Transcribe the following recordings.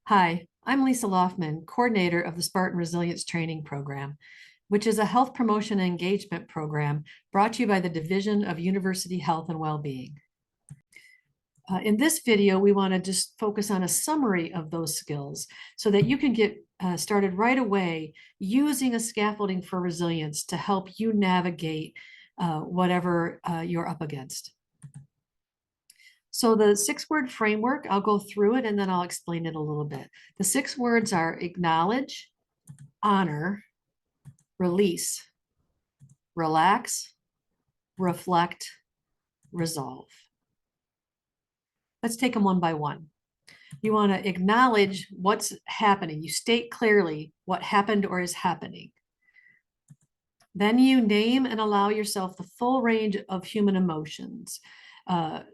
Hi, I'm Lisa Loftman, coordinator of the Spartan Resilience Training Program, which is a health promotion and engagement program brought to you by the Division of University Health and Wellbeing. In this video, we want to just focus on a summary of those skills so that you can get started right away using a scaffolding for resilience to help you navigate whatever you're up against. So the 6-word framework, I'll go through it and then I'll explain it a little bit. The 6 words are acknowledge, honor, release, relax, reflect, resolve. Let's take them one by one. You want to acknowledge what's happening. You state clearly what happened or is happening. Then you name and allow yourself the full range of human emotions.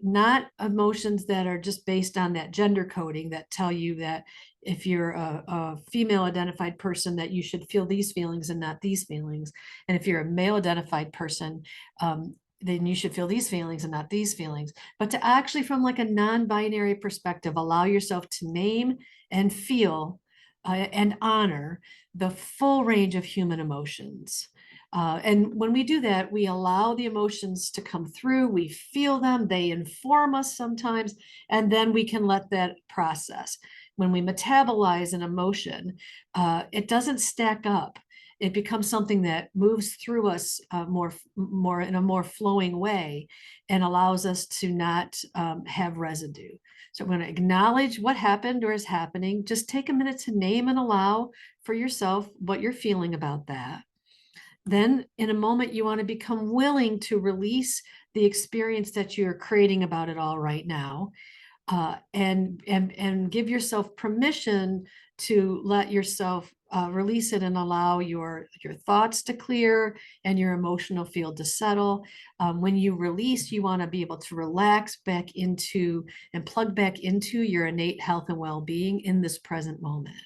Not emotions that are just based on that gender coding that tell you that if you're a female identified person that you should feel these feelings and not these feelings. And if you're a male identified person, then you should feel these feelings and not these feelings. But to actually, from like a non-binary perspective, allow yourself to name and feel and honor the full range of human emotions. And when we do that, we allow the emotions to come through, we feel them, they inform us sometimes, and then we can let that process. When we metabolize an emotion, it doesn't stack up. It becomes something that moves through us more in a more flowing way and allows us to not have residue. So I'm going to acknowledge what happened or is happening. Just take a minute to name and allow for yourself what you're feeling about that. Then in a moment, you want to become willing to release the experience that you're creating about it all right now, and give yourself permission to let yourself release it and allow your thoughts to clear and your emotional field to settle. When you release, you want to be able to relax back into and plug back into your innate health and well-being in this present moment.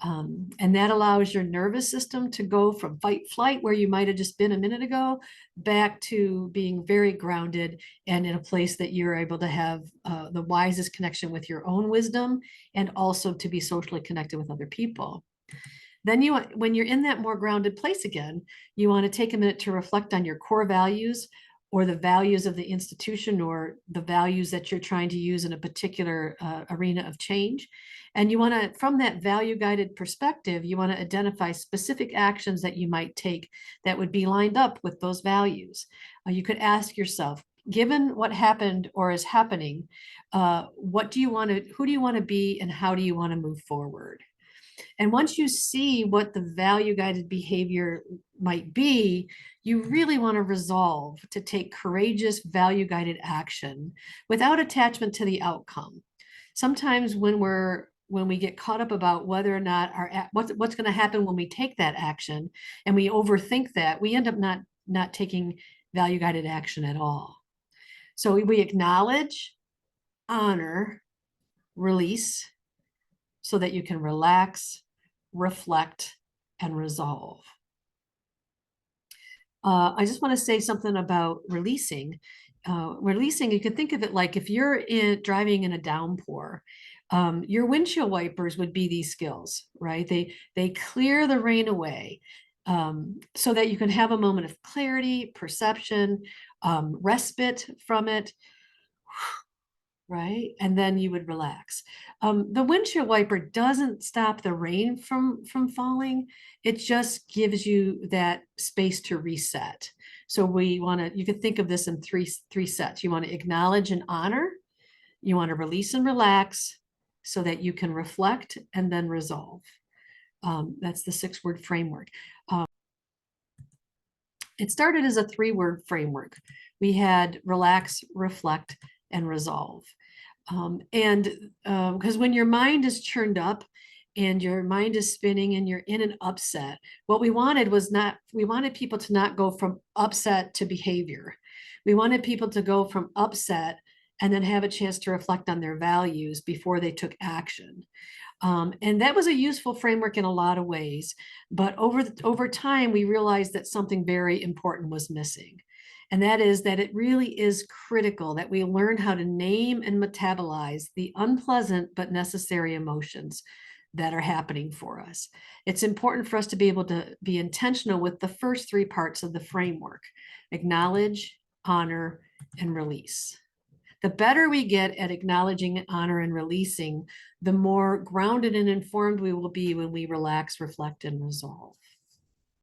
And that allows your nervous system to go from fight flight, where you might have just been a minute ago, back to being very grounded and in a place that you're able to have the wisest connection with your own wisdom and also to be socially connected with other people. Then when you're in that more grounded place again, you want to take a minute to reflect on your core values or the values of the institution or the values that you're trying to use in a particular arena of change. And you want to, from that value guided perspective, you want to identify specific actions that you might take that would be lined up with those values. You could ask yourself, given what happened or is happening, who do you want to be and how do you want to move forward? And once you see what the value guided behavior might be, you really want to resolve to take courageous value guided action without attachment to the outcome. Sometimes when we get caught up about whether or not what's going to happen when we take that action and we overthink that, we end up not taking value guided action at all. So we acknowledge, honor, release, so that you can relax, reflect, and resolve. I just want to say something about releasing. Releasing, you can think of it like if you're driving in a downpour, your windshield wipers would be these skills, right? They clear the rain away so that you can have a moment of clarity, perception, respite from it, right? And then you would relax. The windshield wiper doesn't stop the rain from falling. It just gives you that space to reset. So you could think of this in three sets. You want to acknowledge and honor. You want to release and relax so that you can reflect and then resolve. That's the 6-word framework. It started as a 3-word framework. We had relax, reflect, and resolve. Because when your mind is churned up and your mind is spinning and you're in an upset, what we wanted people to not go from upset to behavior. We wanted people to go from upset and then have a chance to reflect on their values before they took action. And that was a useful framework in a lot of ways. But over time, we realized that something very important was missing. And that is that it really is critical that we learn how to name and metabolize the unpleasant but necessary emotions that are happening for us. It's important for us to be able to be intentional with the first three parts of the framework: acknowledge, honor, and release. The better we get at acknowledging, honor, and releasing, the more grounded and informed we will be when we relax, reflect, and resolve.